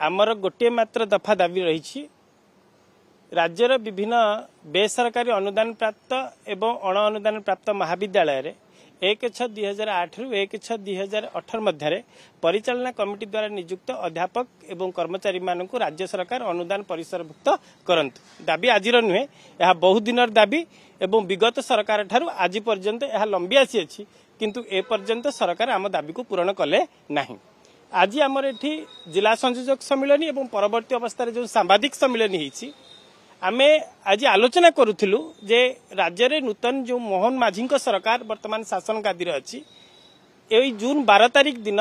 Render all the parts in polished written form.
आमर गोटे मात्र दफा दाबी रही राज्यर विभिन्न बेसरकारी अनुदान प्राप्त एवं अण अनुदान प्राप्त महाविद्यालय 1/6/2008 रु 1/6/2018 मध्य परिचालना कमिटी द्वारा नियुक्त अध्यापक एवं कर्मचारी मानक राज्य सरकार अनुदान परिसरभुक्त करंतु। दाबी आज नुहे, यह बहुत दिन दाबी एवं विगत सरकार ठारू आज पर्यंत यह लंबी आसी अछि, किंतु ए पर्यंत सरकार आम दाबी को पूरण कले नाही। आज आमर एठी जिला संयोजक सम्मिलन एवं परवर्ती अवस्था जो सांबादिक सम्मिलन होईछि आमे आज आलोचना करूथिलु जे राज्य रे नूतन जो मोहन माझी सरकार वर्तमान शासन गादी रे अछि। एई जून 12 तारिख दिन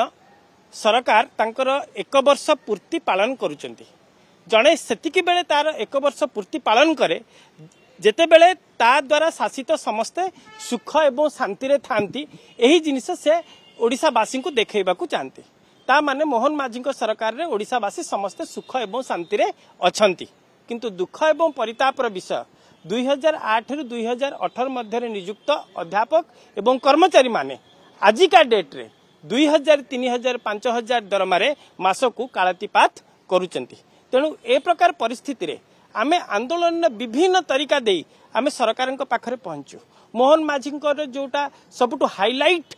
सरकार तांकर 1 वर्ष पूर्ति पालन करूचंती। जणे सेतिकी बेले तार 1 वर्ष पूर्ति पालन करे जेते बेले ता द्वारा शासित समस्ते सुख एवं शांति रे थांती, एही जिनिस से ओडिसावासी को देखैबाकू चाहती। ता माने मोहन माझी सरकार रे ओडिसावासी समस्ते सुख एवं शांति रे अछंती। किंतु दुख एवं परितापर विषय 2008 रु 2018 मध्य नियुक्त अध्यापक एवं कर्मचारी माने आजिका डेट रे 2000, 3000, 5000 दरमारे मासकू कालातीपात करूचंती। तेणु ए प्रकार परिस्थिति रे आमे आंदोलन विभिन्न तरीका देई आमे सरकार पाखरे पहुंचू। मोहन माझी जोटा सबुठु हाइलाइट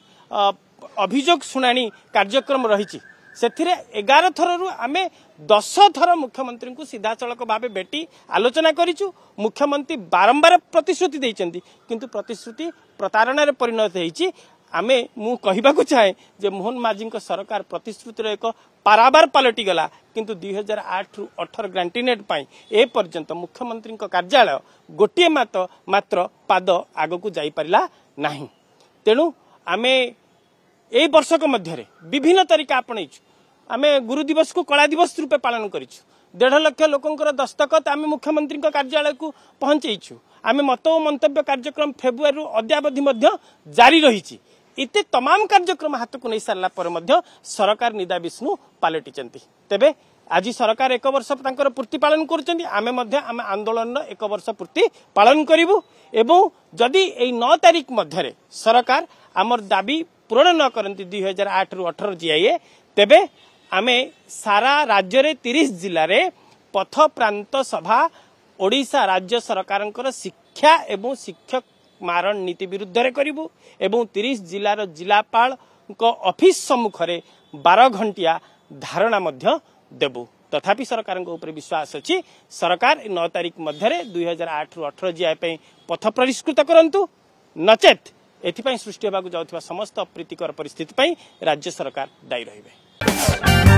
अभियोग शुणाणी कार्यक्रम रही सेथिरे 11 थरु आमे 10 थर मुख्यमंत्री को सीधासलख भाव भेटी आलोचना करिचु। मुख्यमंत्री बारंबार प्रतिश्रुति देइचंती, किंतु प्रतिश्रुति प्रतारणा रे परिणत होईची। आमे मु कहिबाकू चाहे जे मोहन माझी सरकार प्रतिश्रुति रे एक पाराबार पलटि गला, किंतु 2008 रु 18 ग्रांटीनेट पाई ए पर्यंत मुख्यमंत्री कार्यालय गोटे मात्र पाद आगकू जाई परिला नाही। तेणु आमे ए वर्षक मध्य विभिन्न तरीका आपणईछु। आमे गुरु दिवस को कला दिवस रूपे पालन करिछु। 1.5 लाख लोकंकर दस्तखत आमे मुख्यमंत्री कार्यालय को पहुंचेइछु। आमे मत और मंतव्य कार्यक्रम फेब्रुआरी अद्यावधि मध्य जारी रही। इते तमाम कार्यक्रम हाथ को नहीं सारा पर मध्य सरकार निदा विष्णु पालटिचंती। तेबे आज सरकार 1 वर्ष तांकर पूर्ति पालन करुचंती। आमे मध्य आमे आंदोलन 1 वर्ष पूर्ति पालन करिवु एवं जदि एई 9 तारिख मध्य सरकार आमर दाबी पूरण न करती 2008 रु 18 जीआईए, तेबे आमे सारा राज्य रे 30 जिले रे पथ प्रांत सभा ओडिशा राज्य सरकार शिक्षा एवं शिक्षक मारण नीति विरुद्ध रे करिवु एवं 30 जिलार जिलापाल ऑफिस सम्मुख रे 12 घंटिया धारणा मध्य देबु। तथापि सरकार ऊपर विश्वास अछि। सरकार 9 तारिख मध्य 2008 रु 18 जीआई पे पथ परिष्कृत करंतु, नचेत एथिपाई सृष्टि होगा जाउथिबा समस्त अप्रीतिकर परिस्थिति राज्य सरकार दायी रहिबे।